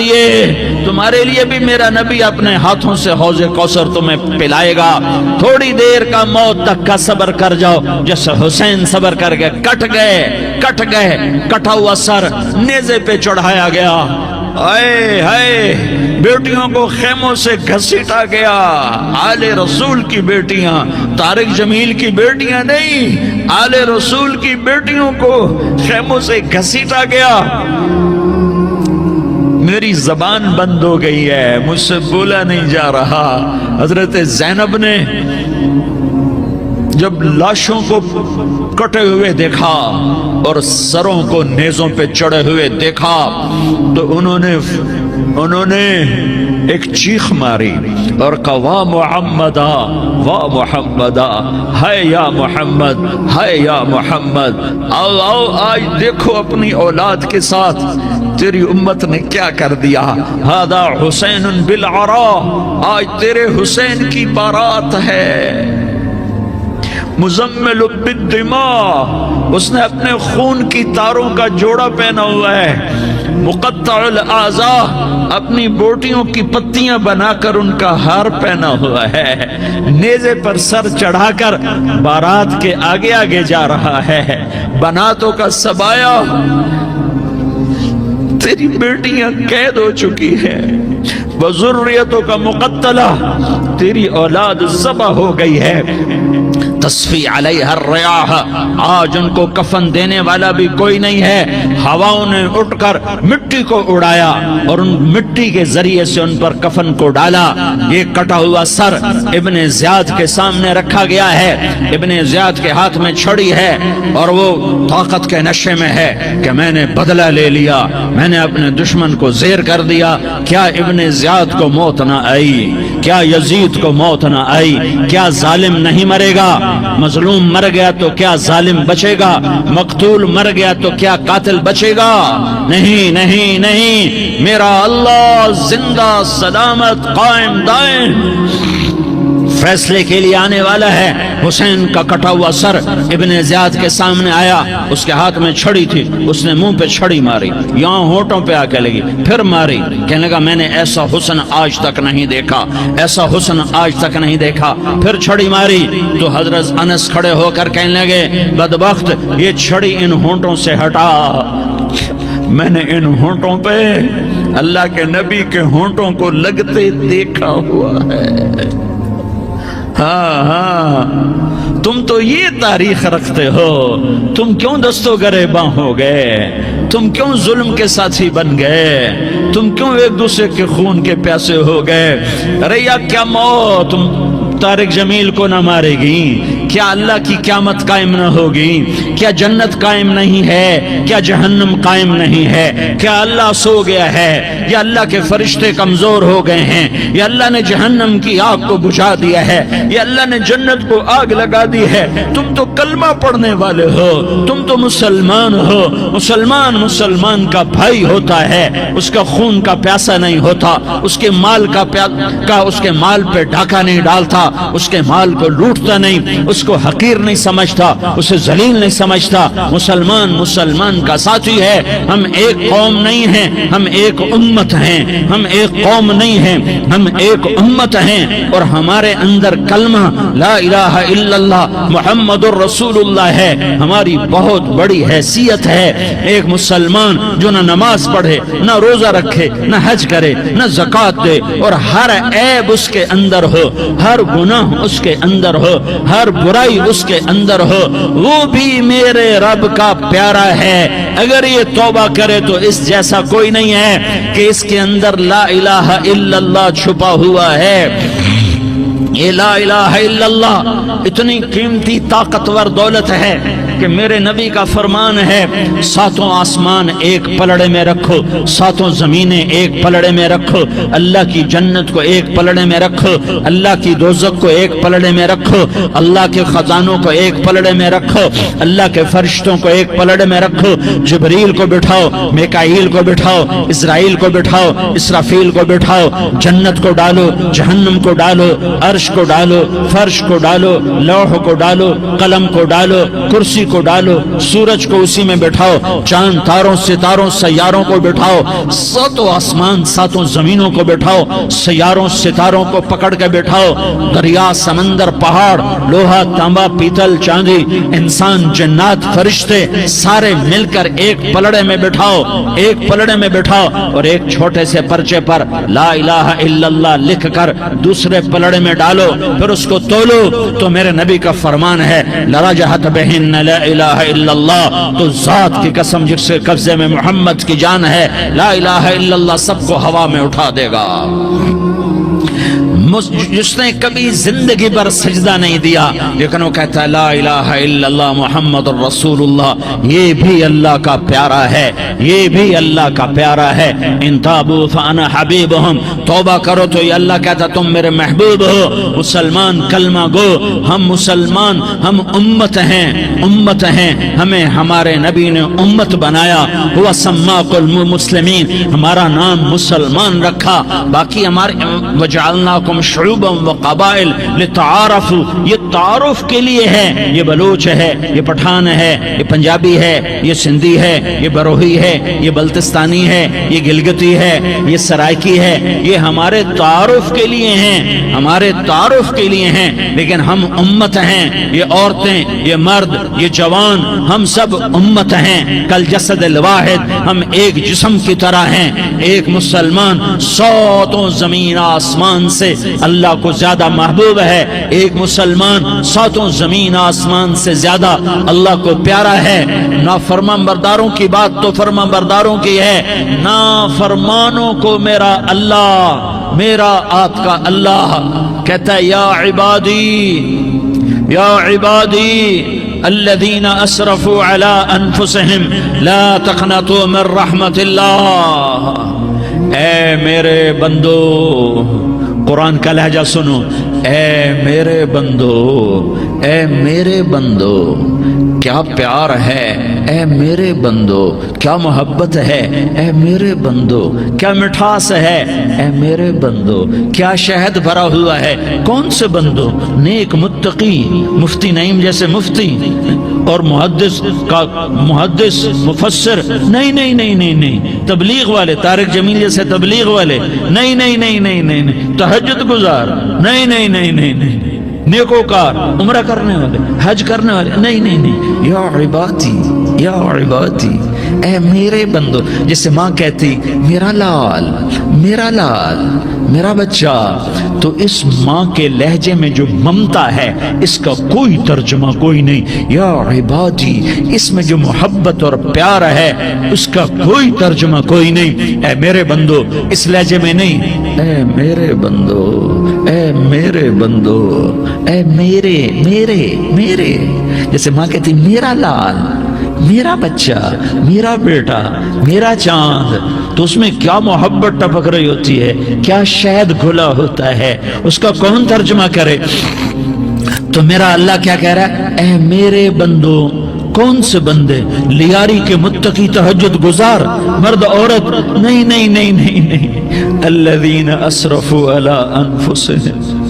لیے بھی میرا نبی اپنے ہاتھوں سے حوض کوثر تمہیں پلائے گا۔ تھوڑی دیر کا موت تک کا صبر کر جاؤ، جیسے حسین صبر کر گئے، کٹ گئے، کٹا ہوا سر نیزے پہ چڑھایا گیا۔ اے ہائے، بیٹیوں کو خیموں سے گھسیٹا گیا۔ آل رسول کی بیٹیاں، طارق جمیل کی بیٹیاں نہیں، آل رسول کی بیٹیوں کو خیموں سے گھسیٹا گیا۔ میری زبان بند ہو گئی ہے، مجھ سے بولا نہیں جا رہا۔ حضرت زینب نے جب لاشوں کو کٹے ہوئے دیکھا اور سروں کو نیزوں پہ چڑھے ہوئے دیکھا تو انہوں نے ایک چیخ ماری اور کہا واہ محمدا، واہ محمدا، ہائے یا محمد، ہائے یا محمد۔ آؤ آج دیکھو اپنی اولاد کے ساتھ تیری امت نے کیا کر دیا۔ ہذا حسین بالعراء، آج تیرے حسین کی بارات ہے۔ مزمل بالدماء، اس نے اپنے خون کی تاروں کا جوڑا پہنا ہوا ہے۔ مقطع الاعضاء، اپنی بوٹیوں کی پتیاں بنا کر ان کا ہار پہنا ہوا ہے۔ نیزے پر سر چڑھا کر بارات کے آگے آگے جا رہا ہے۔ بناتوں کا سبایا، تیری بیٹیاں قید ہو چکی ہیں، وذریتک مقتلہ، تیری اولاد ذبح ہو گئی ہے، تصفی علیہ الریاح، آج ان کو کفن دینے والا بھی کوئی نہیں ہے، ہواؤں نے اٹھ کر مٹی کو اڑایا اور ان مٹی کے ذریعے سے ان پر کفن کو ڈالا۔ یہ کٹا ہوا سر ابن زیاد کے سامنے رکھا گیا ہے، ابن زیاد کے ہاتھ میں چھڑی ہے اور وہ طاقت کے نشے میں ہے کہ میں نے بدلہ لے لیا، میں نے اپنے دشمن کو زیر کر دیا۔ کیا ابن زیاد کو موت نہ آئی؟ کیا یزید کو موت نہ آئی؟ کیا ظالم نہیں مرے گا؟ مظلوم مر گیا تو کیا ظالم بچے گا؟ مقتول مر گیا تو کیا قاتل بچے گا؟ نہیں نہیں نہیں، میرا اللہ زندہ سلامت قائم دائم فیصلے کے لیے آنے والا ہے۔ حسین کا کٹا ہوا سر ابن زیاد کے سامنے آیا، اس کے ہاتھ میں چھڑی تھی، اس نے منہ پہ چھڑی ماری، یہاں ہونٹوں پہ آ کے لگی، پھر ماری، کہنے لگا میں نے ایسا حسن آج تک نہیں دیکھا، ایسا حسن آج تک نہیں دیکھا، پھر چھڑی ماری تو حضرت انس کھڑے ہو کر کہنے لگے بدبخت یہ چھڑی ان ہونٹوں سے ہٹا، میں نے ان ہونٹوں پہ اللہ کے نبی کے ہونٹوں کو لگتے دیکھا ہوا ہے۔ ہاں ہاں، تم تو یہ تاریخ رکھتے ہو، تم کیوں دستو گریباں ہو گئے؟ تم کیوں ظلم کے ساتھی بن گئے؟ تم کیوں ایک دوسرے کے خون کے پیاسے ہو گئے؟ ارے یا کیا موت طارق جمیل کو نہ مارے گی؟ کیا اللہ کی قیامت قائم نہ ہوگی؟ کیا جنت قائم نہیں ہے؟ کیا جہنم قائم نہیں ہے؟ کیا اللہ سو گیا ہے؟ یا اللہ کے فرشتے کمزور ہو گئے ہیں؟ یا اللہ نے جہنم کی آگ کو بجھا دیا ہے؟ یا اللہ نے جنت کو آگ لگا دی ہے؟ تم تو کلمہ پڑھنے والے ہو، تم تو مسلمان ہو۔ مسلمان کا بھائی ہوتا ہے، اس کا خون کا پیاسا نہیں ہوتا، اس کے مال اس کے مال پہ ڈاکہ نہیں ڈالتا، اس کے مال کو لوٹتا نہیں، اس کو حقیر نہیں سمجھتا، اسے ذلیل نہیں سمجھتا۔ مسلمان کا ساتھی ہے۔ ہم ایک قوم نہیں ہیں، ہم ایک امت ہیں، ہم ایک قوم نہیں ہیں، ہم ایک امت ہیں، اور ہمارے اندر کلمہ لا الہ الا اللہ محمد الرسول اللہ ہے، ہماری بہت بڑی حیثیت ہے۔ ایک مسلمان جو نہ نماز پڑھے، نہ روزہ رکھے، نہ حج کرے، نہ زکوٰۃ دے، اور ہر عیب اس کے اندر ہو، ہر گناہ اس کے اندر ہو، ہر برائی اس کے اندر ہو، وہ بھی میرے رب کا پیارا ہے۔ اگر یہ توبہ کرے تو اس جیسا کوئی نہیں ہے کہ اس کے اندر لا الہ الا اللہ چھپا ہوا ہے۔ یہ لا الہ الا اللہ اتنی قیمتی طاقتور دولت ہے کہ میرے نبی کا فرمان ہے، ساتوں آسمان ایک پلڑے میں رکھو، ساتوں زمینیں ایک پلڑے میں رکھو، اللہ کی جنت کو ایک پلڑے میں رکھو، اللہ کی دوزخ کو ایک پلڑے میں رکھو، اللہ کے خزانوں کو ایک پلڑے میں رکھو، اللہ کے فرشتوں کو ایک پلڑے میں رکھو، جبریل کو بٹھاؤ، میکائیل کو بٹھاؤ، اسرائیل کو بٹھاؤ، اسرافیل کو بٹھاؤ، جنت کو ڈالو، جہنم کو ڈالو، عرش کو ڈالو، فرش کو ڈالو، لوح کو ڈالو، قلم کو ڈالو، کرسی کو ڈالو، سورج کو اسی میں بٹھاؤ، چاند تاروں ستاروں سیاروں کو بٹھاؤ، ساتوں آسمان ساتوں زمینوں کو بٹھاؤ، سیاروں ستاروں کو پکڑ کے بٹھاؤ، دریا سمندر پہاڑ لوہا تانبا پیتل چاندی انسان جنات فرشتے سارے مل کر ایک پلڑے میں بٹھاؤ، ایک پلڑے میں بٹھاؤ، اور ایک چھوٹے سے پرچے پر لا الہ الا اللہ لکھ کر دوسرے پلڑے میں ڈالو، پھر اس کو تولو تو میرے نبی کا فرمان ہے لرجحت بہن لا الہ الا اللہ، تو ذات کی قسم جس سے قبضے میں محمد کی جان ہے، لا الہ الا اللہ سب کو ہوا میں اٹھا دے گا۔ جس نے کبھی زندگی بھر سجدہ نہیں دیا لیکن وہ کہتا ہے لا الہ الا اللہ محمد الرسول اللہ، یہ بھی اللہ کا پیارا ہے، یہ بھی اللہ کا پیارا ہے۔ ان تابوا فانا حبیبہم، توبہ کرو تو یہ اللہ کہتا تم میرے محبوب ہو۔ مسلمان کلمہ گو، ہم مسلمان، ہم امت ہیں، امت ہیں، ہمیں ہمارے نبی نے امت بنایا، ہوا سماکم المسلمین، ہمارا نام مسلمان رکھا، باقی ہمارے وجعلناکم جعلناکم شعوبا وقبائل لتعارفوا، یہ تعارف کے لیے ہے. یہ بلوچ ہے، یہ پٹھان ہے، یہ پنجابی ہے، یہ سندھی ہے، یہ بروہی ہے، یہ بلتستانی ہے، یہ گلگتی ہے، یہ سرائکی ہے. یہ ہمارے تعارف کے لیے ہیں، ہمارے تعارف کے لیے ہیں. لیکن ہم امت ہیں، یہ عورتیں، یہ مرد، یہ جوان، ہم سب امت ہیں. کل جسد الواحد، ہم ایک جسم کی طرح ہیں. ایک مسلمان ساتوں زمین آسمان سے اللہ کو زیادہ محبوب ہے. ایک مسلمان ساتوں زمین آسمان سے زیادہ اللہ کو پیارا ہے. نافرمان برداروں کی بات تو فرمان برداروں کی ہے، نافرمانوں کو میرا اللہ، میرا آپ کا اللہ کہتا ہے یا عبادی الذین اسرفوا علی انفسہم لا تقنطوا من رحمت اللہ. اے میرے بندو، قرآن کا لہجہ سنو، اے میرے بندو، اے میرے بندو، کیا پیار ہے، اے میرے بندو، کیا محبت ہے، اے میرے بندو، کیا مٹھاس ہے، اے میرے بندو، کیا شہد بھرا ہوا ہے. کون سے بندو؟ نیک متقی، مفتی نعیم جیسے مفتی اور محدث مفسر نہیں نہیں نہیں نہیں نہیں، تبلیغ والے طارق جمیل جیسے تبلیغ والے نہیں نہیں نہیں نہیں نہیں، تہجد گزار نہیں نہیں نہیں نہیں نہیں، نیکوکار، عمرہ کرنے والے، حج کرنے والے نہیں نہیں نہیں. یا عبادی، یا عبادی، اے میرے بندو. جسے ماں کہتی میرا لال، میرا لال، میرا بچہ، تو اس ماں کے لہجے میں جو ممتا ہے اس کا کوئی ترجمہ کوئی نہیں. یا عبادی، اس میں جو محبت اور پیار ہے اس کا کوئی ترجمہ کوئی نہیں. اے میرے بندو اس لہجے میں نہیں، اے میرے بندو، اے میرے بندو، اے میرے میرے میرے. جیسے ماں کہتی میرا لال، میرا بچہ، میرا بیٹا، میرا چاند، تو اس میں کیا محبت ٹپک رہی ہوتی ہے، کیا شہد گھلا ہوتا ہے، اس کا کون ترجمہ کرے. تو میرا اللہ کیا کہہ رہا ہے، اے میرے بندو. کون سے بندے؟ لیاری کے متقی تہجد گزار مرد عورت نہیں نہیں نہیں نہیں نہیں. الذین اسرفوا علی انفسہم.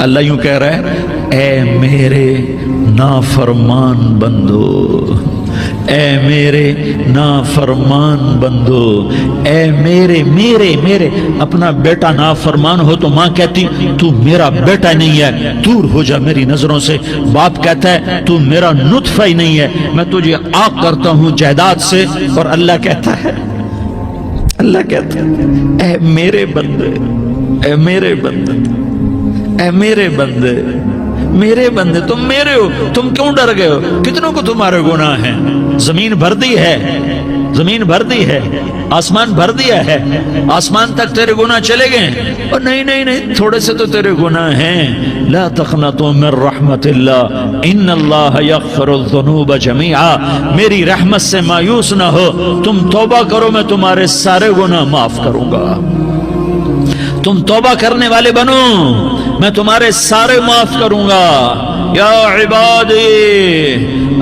اللہ یوں کہہ رہا ہے اے میرے نافرمان بندو، اے میرے نافرمان بندو، اے میرے میرے میرے. اپنا بیٹا نافرمان ہو تو ماں کہتی تو میرا بیٹا نہیں ہے، دور ہو جا میری نظروں سے. باپ کہتا ہے تو میرا نطفہ ہی نہیں ہے، میں تجھے عاق کرتا ہوں جائیداد سے. اور اللہ کہتا ہے، اللہ کہتا ہے اے میرے بندے، اے میرے بندے، اے میرے بندے، میرے بندے، تم میرے ہو، تم کیوں ڈر گئے ہو؟ کتنوں کو تمہارے گناہ ہیں؟ زمین بھر دی ہے، زمین بھر دی ہے، آسمان بھر دیا ہے، آسمان تک تیرے گناہ چلے گئے. اور نہیں نہیں نہیں، تھوڑے سے تو تیرے گناہ ہیں. لا تقنطوا من رحمت اللہ ان اللہ یغفر الذنوب جميعا. میری رحمت سے مایوس نہ ہو، تم توبہ کرو میں تمہارے سارے گناہ معاف کروں گا. تم توبہ کرنے والے بنو، میں تمہارے سارے معاف کروں گا. یا عبادی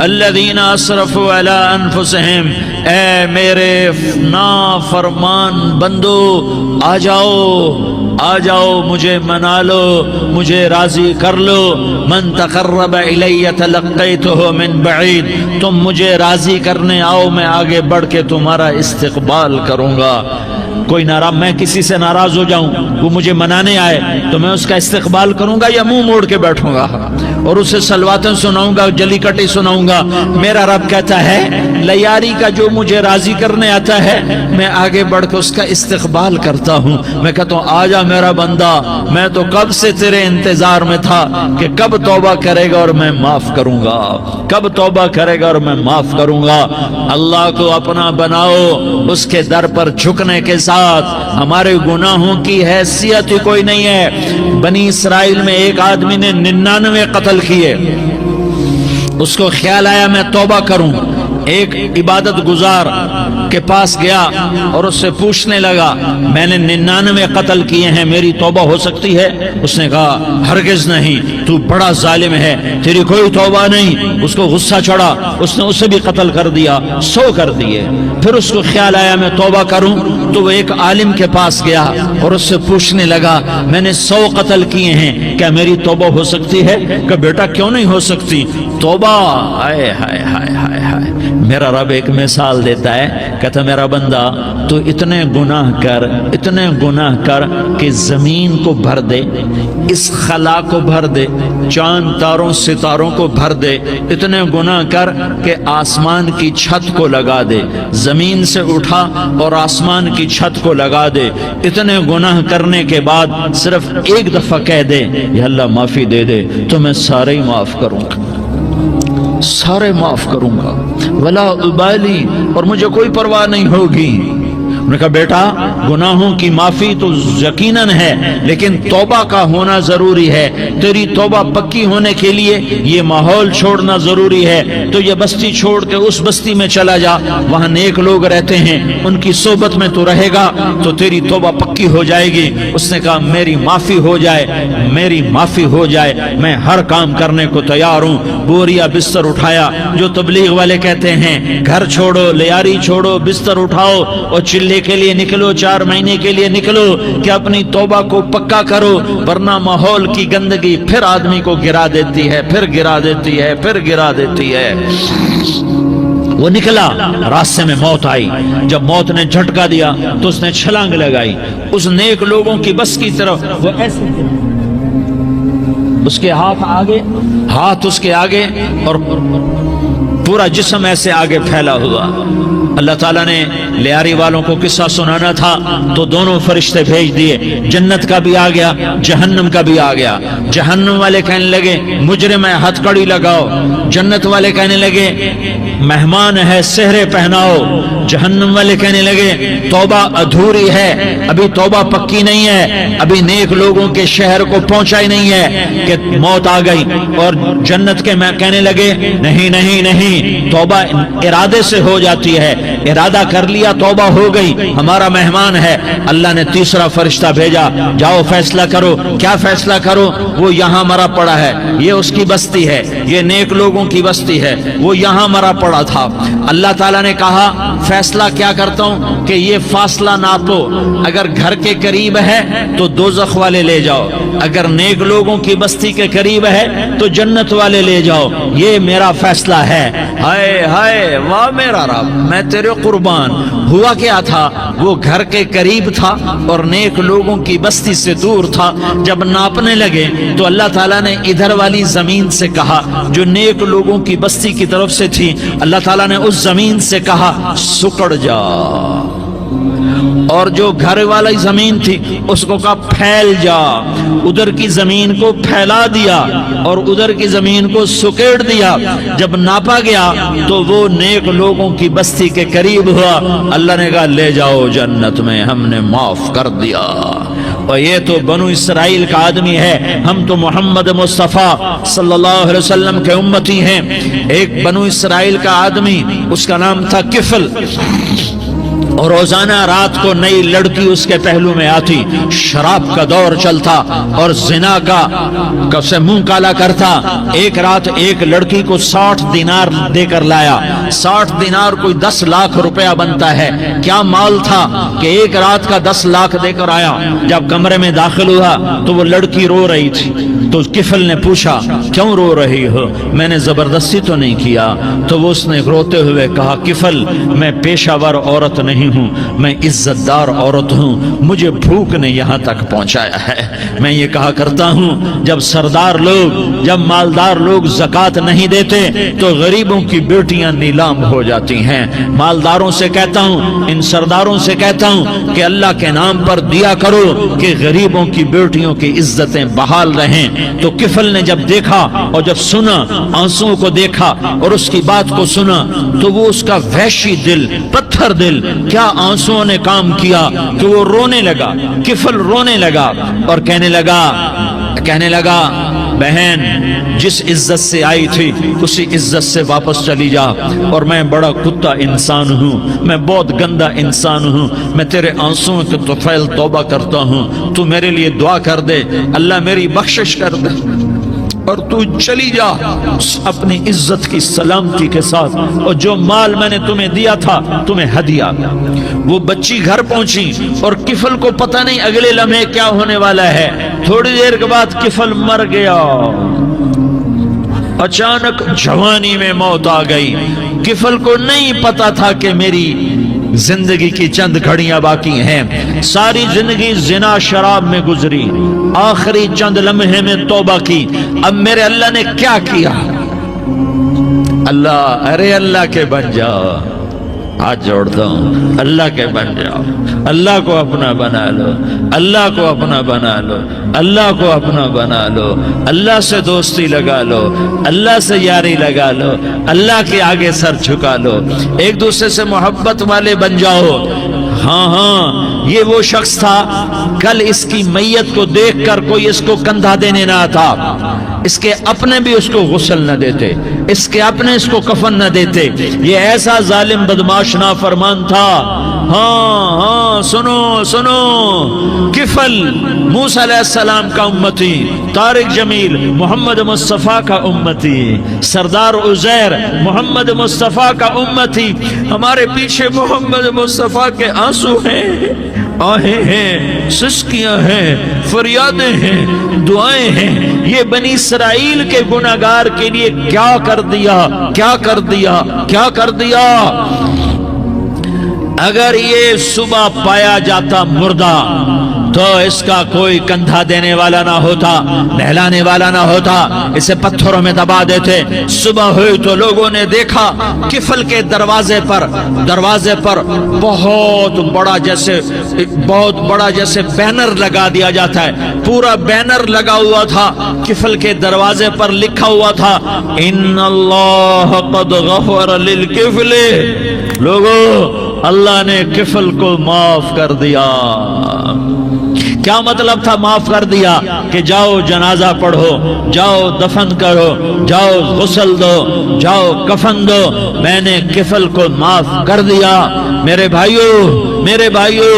الذین اسرفوا علی انفسہم، اے میرے نافرمان بندو، آ جاؤ، آ جاؤ، مجھے منا لو، مجھے راضی کر لو. من تقرب الی تلقیتہ من بعید. تم مجھے راضی کرنے آؤ، میں آگے بڑھ کے تمہارا استقبال کروں گا. کوئی ناراض، میں کسی سے ناراض ہو جاؤں، وہ مجھے منانے آئے تو میں اس کا استقبال کروں گا یا منہ موڑ کے بیٹھوں گا اور اسے سلواتیں سناؤں گا، جلی کٹی سناؤں گا. میرا رب کہتا ہے لیاری کا جو مجھے راضی کرنے آتا ہے میں آگے بڑھ کے اس کا استقبال کرتا ہوں. میں کہتا ہوں آ جا میرا بندہ، میں تو کب سے تیرے انتظار میں تھا کہ کب توبہ کرے گا اور میں معاف کروں گا، کب توبہ کرے گا اور میں معاف کروں گا. اللہ کو اپنا بناؤ، اس کے در پر جھکنے کے ساتھ. ہمارے گناہوں کی حیثیت ہی کوئی نہیں ہے. بنی اسرائیل میں ایک آدمی نے 99 قتل کیے، اس کو خیال آیا میں توبہ کروں. ایک عبادت گزار کے پاس گیا اور اس سے پوچھنے لگا میں نے 99 قتل کیے ہیں، میری توبہ ہو سکتی ہے؟ اس نے کہا ہرگز نہیں، تو بڑا ظالم ہے، تیری کوئی توبہ نہیں۔ اس کو غصہ چڑھا، اس نے اسے بھی قتل کر دیا، 100 کر دیے۔ پھر اس کو خیال آیا میں توبہ کروں، تو وہ ایک عالم کے پاس گیا اور اس سے پوچھنے لگا میں نے 100 قتل کیے ہیں، کیا میری توبہ ہو سکتی ہے؟ کہ بیٹا کیوں نہیں ہو سکتی توبہ؟ ہائے ہائے ہائے ہائے ہائے، میرا رب ایک مثال دیتا ہے، کہتا میرا بندہ تو اتنے گناہ کر کہ زمین کو بھر دے، اس خلا کو بھر دے، چاند تاروں ستاروں کو بھر دے، اتنے گناہ کر کہ آسمان کی چھت کو لگا دے، زمین سے اٹھا اور آسمان کی چھت کو لگا دے، اتنے گناہ کرنے کے بعد صرف ایک دفعہ کہہ دے یا اللہ معافی دے دے تو میں سارے ہی معاف کروں گا، سارے معاف کروں گا، ولا ابالی، اور مجھے کوئی پرواہ نہیں ہوگی۔ انہوں نے کہا بیٹا گناہوں کی معافی تو یقیناً ہے لیکن توبہ کا ہونا ضروری ہے، تیری توبہ پکی ہونے کے لیے یہ ماحول چھوڑنا ضروری ہے، تو یہ بستی چھوڑ کے اس بستی میں چلا جا، وہاں نیک لوگ رہتے ہیں، ان کی صحبت میں تو رہے گا تو تیری توبہ پکی ہو جائے گی۔ اس نے کہا میری معافی ہو جائے، میری معافی ہو جائے، میں ہر کام کرنے کو تیار ہوں۔ بوریا بستر اٹھایا، جو تبلیغ والے کہتے ہیں گھر چھوڑو، لیاری چھوڑو، بستر اٹھاؤ اور چلے کے لیے نکلو، 4 مہینے کے لیے نکلو کہ اپنی توبہ کو پکا کرو، ورنہ ماحول کی گندگی پھر آدمی کو گرا دیتی ہے، پھر گرا دیتی ہے، پھر گرا دیتی ہے۔ وہ نکلا، راستے میں موت آئی، جب موت نے جھٹکا دیا تو اس نے چھلانگ لگائی اس نیک لوگوں کی بس کی طرف، وہ ایسے اس کے ہاتھ اس کے آگے اور پورا جسم ایسے آگے پھیلا ہوا۔ اللہ تعالیٰ نے لیاری والوں کو قصہ سنانا تھا تو دونوں فرشتے بھیج دیے، جنت کا بھی آ گیا، جہنم کا بھی آ گیا۔ جہنم والے کہنے لگے مجرم ہے، ہتھ کڑی لگاؤ، جنت والے کہنے لگے مہمان ہے، سہرے پہناؤ۔ جہنم والے کہنے لگے توبہ ادھوری ہے، ابھی توبہ پکی نہیں ہے، ابھی نیک لوگوں کے شہر کو پہنچا ہی نہیں ہے کہ موت آ گئی۔ اور جنت کے میں کہنے لگے نہیں نہیں نہیں، توبہ ارادے سے ہو جاتی ہے، ارادہ کر لیا توبہ ہو گئی، ہمارا مہمان ہے۔ اللہ نے تیسرا فرشتہ بھیجا، جاؤ فیصلہ کرو، کیا فیصلہ کرو؟ وہ یہاں مرا پڑا ہے، یہ اس کی بستی ہے، یہ نیک لوگوں کی بستی ہے، وہ یہاں مرا پڑا تھا۔ اللہ تعالیٰ نے کہا فیصلہ کیا کرتا ہوں کہ یہ فاصلہ ناپو، اگر گھر کے قریب ہے تو دوزخ والے لے جاؤ، اگر نیک لوگوں کی بستی کے قریب ہے تو جنت والے لے جاؤ، یہ میرا فیصلہ ہے۔ ہائے ہائے واہ میرا رب، میں تیرے قربان۔ ہوا کیا تھا؟ وہ گھر کے قریب تھا اور نیک لوگوں کی بستی سے دور تھا۔ جب ناپنے لگے تو اللہ تعالیٰ نے ادھر والی زمین سے کہا جو نیک لوگوں کی بستی کی طرف سے تھی، اللہ تعالیٰ نے اس زمین سے کہا سکڑ جا، اور جو گھر والی زمین تھی اس کو کہا پھیل جا، ادھر کی زمین کو پھیلا دیا اور ادھر کی زمین کو سکیڑ دیا۔ جب ناپا گیا تو وہ نیک لوگوں کی بستی کے قریب ہوا، اللہ نے کہا لے جاؤ جنت میں، ہم نے معاف کر دیا۔ اور یہ تو بنو اسرائیل کا آدمی ہے، ہم تو محمد مصطفیٰ صلی اللہ علیہ وسلم کے امتی ہیں۔ ایک بنو اسرائیل کا آدمی، اس کا نام تھا کفل، اور روزانہ رات کو نئی لڑکی اس کے پہلو میں آتی، شراب کا دور چلتا اور زنا کا سے منہ کالا کرتا۔ ایک رات ایک لڑکی کو 60 دینار دے کر لایا، 60 دینار کوئی 10 لاکھ روپیہ بنتا ہے۔ کیا مال تھا کہ ایک رات کا 10 لاکھ دے کر آیا۔ جب کمرے میں داخل ہوا تو وہ لڑکی رو رہی تھی، تو کفل نے پوچھا کیوں رو رہی ہو؟ میں نے زبردستی تو نہیں کیا۔ تو وہ اس نے روتے ہوئے کہا کفل میں پیشہ ور عورت نہیں ہوں، میں عزت دار عورت ہوں، مجھے بھوک نے یہاں تک پہنچایا ہے۔ میں یہ کہا کرتا ہوں جب سردار لوگ، جب مالدار لوگ زکوٰۃ نہیں دیتے تو غریبوں کی بیٹیاں نیلام ہو جاتی ہیں۔ مالداروں سے کہتا ہوں، ان سرداروں سے کہتا ہوں کہ اللہ کے نام پر دیا کرو کہ غریبوں کی بیٹیوں کی عزتیں بحال رہیں۔ تو کفل نے جب دیکھا اور جب سنا، آنسوؤں کو دیکھا اور اس کی بات کو سنا، تو وہ اس کا وحشی دل، پتھر دل، کیا آنسوؤں نے کام کیا کہ وہ رونے لگا۔ کفل رونے لگا اور کہنے لگا بہن جس عزت سے آئی تھی اسی عزت سے واپس چلی جا، اور میں بڑا کتا انسان ہوں، میں بہت گندا انسان ہوں، میں تیرے آنسوؤں کے طفیل توبہ کرتا ہوں، تو میرے لیے دعا کر دے، اللہ میری بخشش کر دے، اور تو چلی جا اپنی عزت کی سلامتی کے ساتھ، اور جو مال میں نے تمہیں دیا تھا تمہیں ہدیہ۔ وہ بچی گھر پہنچی اور کفل کو پتہ نہیں اگلے لمحے کیا ہونے والا ہے، تھوڑی دیر کے بعد کفل مر گیا، اچانک جوانی میں موت آ گئی۔ کفل کو نہیں پتا تھا کہ میری زندگی کی چند گھڑیاں باقی ہیں، ساری زندگی زنا شراب میں گزری، آخری چند لمحے میں توبہ کی۔ اب میرے اللہ نے کیا کیا؟ اللہ، ارے اللہ کے بن جاؤ، ہاتھ جوڑتا ہوں، اللہ کے بن جاؤ، اللہ کو اپنا بنا لو، اللہ کو اپنا بنا لو، اللہ کو اپنا بنا لو، اللہ سے دوستی لگا لو، اللہ سے یاری لگا لو، اللہ کے آگے سر جھکا لو، ایک دوسرے سے محبت والے بن جاؤ۔ ہاں یہ وہ شخص تھا، کل اس کی میت کو دیکھ کر کوئی اس کو کندھا دینے نہ آتا، اس کے اپنے بھی اس کو غسل نہ دیتے، اس کے اپنے اس کو کفن نہ دیتے، یہ ایسا ظالم بدماش نافرمان تھا۔ ہاں سنو سنو، کفل موسیٰ علیہ السلام کا امتی، طارق جمیل محمد مصطفیٰ کا امتی، سردار عزیر محمد مصطفیٰ کا امتی، ہمارے پیچھے محمد مصطفیٰ کے آنسو ہیں، آہیں ہیں، سسکیاں ہیں، فریادیں ہیں، دعائیں ہیں۔ یہ بنی اسرائیل کے گناہگار کے لیے کیا کر دیا، کیا کر دیا، کیا کر دیا۔ اگر یہ صبح پایا جاتا مردہ تو اس کا کوئی کندھا دینے والا نہ ہوتا، نہلانے والا نہ ہوتا، اسے پتھروں میں دبا دیتے۔ صبح ہوئی تو لوگوں نے دیکھا کفل کے دروازے پر بہت بڑا جیسے بینر لگا دیا جاتا ہے، پورا بینر لگا ہوا تھا، کفل کے دروازے پر لکھا ہوا تھا ان اللہ قد غفر للکفل، لوگوں اللہ نے کفل کو معاف کر دیا۔ کیا مطلب تھا معاف کر دیا؟ کہ جاؤ جنازہ پڑھو، جاؤ دفن کرو، جاؤ غسل دو، جاؤ کفن دو، میں نے کفل کو معاف کر دیا۔ میرے بھائیو،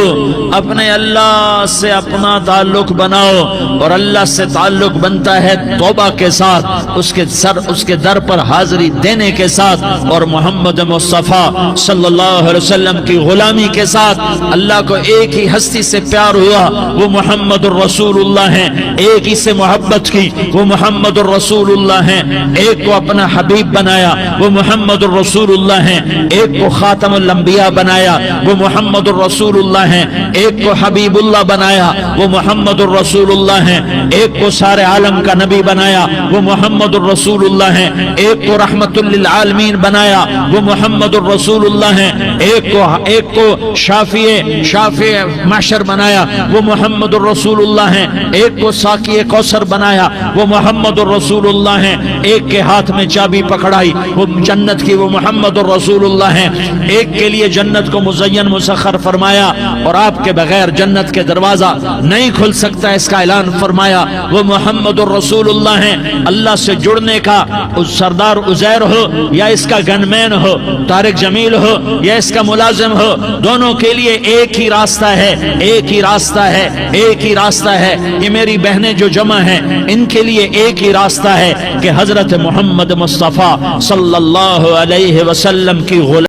اپنے اللہ سے اپنا تعلق بناؤ، اور اللہ سے تعلق بنتا ہے توبہ کے ساتھ، اس کے در پر حاضری دینے کے ساتھ، اور محمد مصطفیٰ صلی اللہ علیہ وسلم کی غلامی کے ساتھ۔ اللہ کو ایک ہی ہستی سے پیار ہوا، وہ محمد الرسول اللہ ہیں، ایک ہی سے محبت کی، وہ محمد الرسول اللہ ہیں، ایک کو اپنا حبیب بنایا، وہ محمد الرسول اللہ ہیں، ایک کو خاتم الانبیاء بنایا، وہ محمد الرسول اللہ ہیں، ایک کو حبیب اللہ بنایا، وہ محمد الرسول اللہ ہیں، ایک کو سارے عالم کا نبی بنایا، وہ محمد الرسول اللہ ہیں، ایک کو رحمت للعالمین بنایا، وہ محمد الرسول اللہ ہیں، ایک کو شافع محشر بنایا، وہ محمد الرسول اللہ ہیں، ایک کو ساقی کوثر بنایا، وہ محمد الرسول اللہ ہیں، ایک کے ہاتھ میں چابی پکڑائی وہ جنت کی، وہ محمد الرسول اللہ ہیں، ایک کے لیے جنت کو مزین مسخر فرمایا، اور آپ کے بغیر جنت کے دروازہ نہیں کھل سکتا، اس کا اعلان فرمایا، وہ محمد الرسول اللہ ہیں۔ اللہ سے جڑنے کا سردار عزیر ہو یا اس کا گنمین ہو، طارق جمیل ہو یا اس کا ملازم ہو، دونوں کے لیے ایک ہی راستہ ہے، ایک ہی راستہ ہے، ایک ہی راستہ ہے۔ یہ میری بہنیں جو جمع ہیں ان کے لیے ایک ہی راستہ ہے کہ حضرت محمد مصطفیٰ صلی اللہ علیہ وسلم کی غلامی